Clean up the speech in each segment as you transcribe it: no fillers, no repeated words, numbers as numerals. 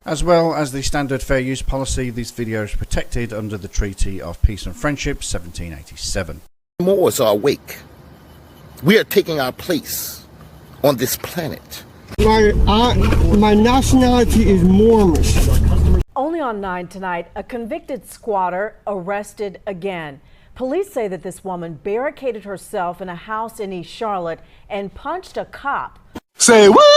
As well as the standard fair use policy, this video is protected under the Treaty of Peace and Friendship 1787. Moors are awake. We are taking our place on this planet. My nationality is Moorish. Only on 9 tonight, a convicted squatter arrested again. Police say that this woman barricaded herself in a house in East Charlotte and punched a cop. Say what?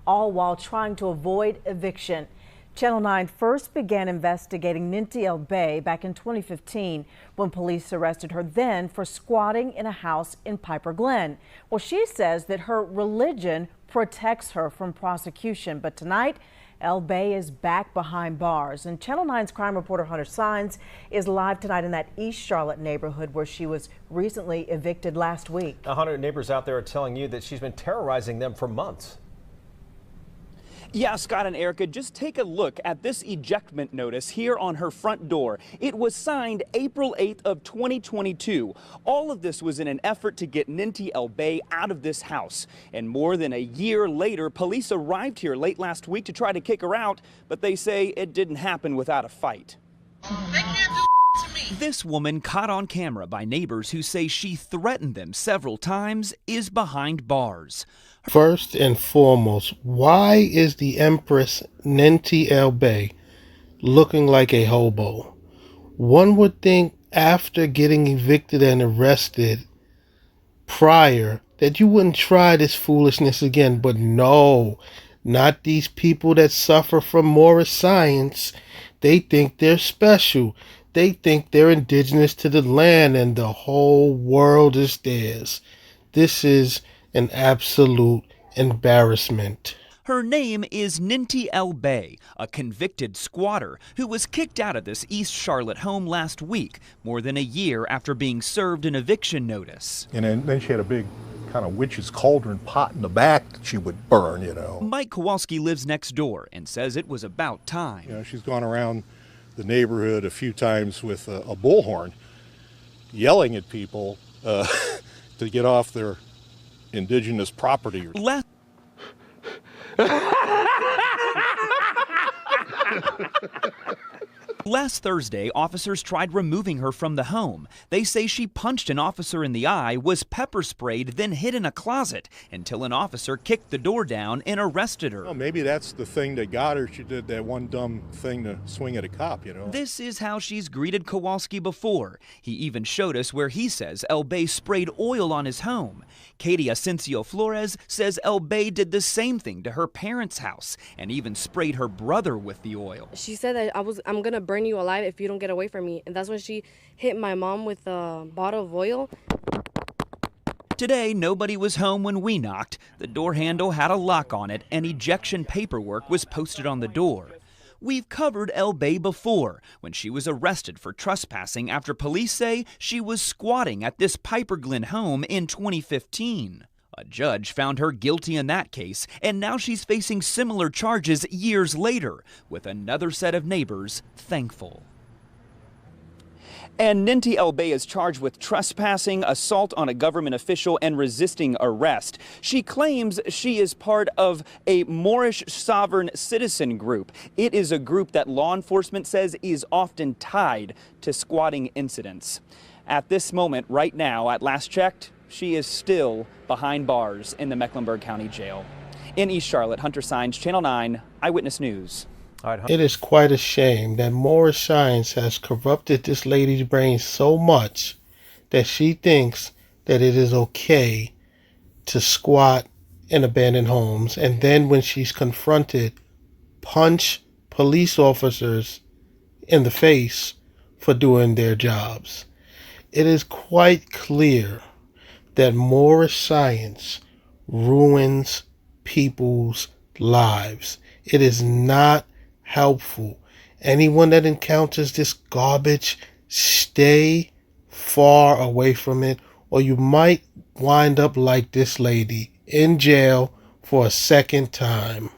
All while trying to avoid eviction. Channel 9 first began investigating Ninti El-Bey back in 2015 when police arrested her then for squatting in a house in Piper Glen. Well, she says that her religion protects her from prosecution. But tonight, El-Bey is back behind bars. And Channel 9's crime reporter Hunter Sines is live tonight in that East Charlotte neighborhood where she was recently evicted last week. 100 neighbors out there are telling you that she's been terrorizing them for months. Yeah, Scott and Erica, just take a look at this ejectment notice here on her front door. It was signed April 8th of 2022. All of this was in an effort to get Ninti El-Bey out of this house. And more than a year later, police arrived here late last week to try to kick her out, but they say it didn't happen without a fight. They can't do to me. This woman, caught on camera by neighbors who say she threatened them several times, is behind bars. First and foremost, why is the Empress Ninti El-Bey looking like a hobo? One would think after getting evicted and arrested prior that you wouldn't try this foolishness again, but no, not these people that suffer from Moorish science. They think they're special. They think they're indigenous to the land and the whole world is theirs. This is an absolute embarrassment. Her name is Ninti El-Bey, a convicted squatter who was kicked out of this East Charlotte home last week, more than a year after being served an eviction notice. And then she had a big kind of witch's cauldron pot in the back that she would burn, you know. Mike Kowalski lives next door and says it was about time. You know, she's gone around the neighborhood a few times with a bullhorn, yelling at people to get off their indigenous property. Last Thursday, officers tried removing her from the home. They say she punched an officer in the eye, was pepper sprayed, then hid in a closet until an officer kicked the door down and arrested her. Well, maybe that's the thing that got her. She did that one dumb thing to swing at a cop, you know. This is how she's greeted Kowalski before. He even showed us where he says El-Bey sprayed oil on his home. Katie Asensio Flores says El-Bey did the same thing to her parents' house and even sprayed her brother with the oil. She said that I'm gonna burn you alive if you don't get away from me. And that's when she hit my mom with a bottle of oil. Today, nobody was home when we knocked. The door handle had a lock on it and ejection paperwork was posted on the door. We've covered El-Bey before, when she was arrested for trespassing after police say she was squatting at this Piper Glen home in 2015. A judge found her guilty in that case, and now she's facing similar charges years later, with another set of neighbors thankful. And Ninti El-Bey is charged with trespassing, assault on a government official, and resisting arrest. She claims she is part of a Moorish sovereign citizen group. It is a group that law enforcement says is often tied to squatting incidents. At this moment, right now, at last checked, she is still behind bars in the Mecklenburg County Jail. In East Charlotte, Hunter Sines, Channel 9 Eyewitness News. It is quite a shame that Moorish science has corrupted this lady's brain so much that she thinks that it is okay to squat in abandoned homes and then when she's confronted, punch police officers in the face for doing their jobs. It is quite clear that Moorish science ruins people's lives. It is not helpful. Anyone that encounters this garbage, stay far away from it, or you might wind up like this lady in jail for a second time.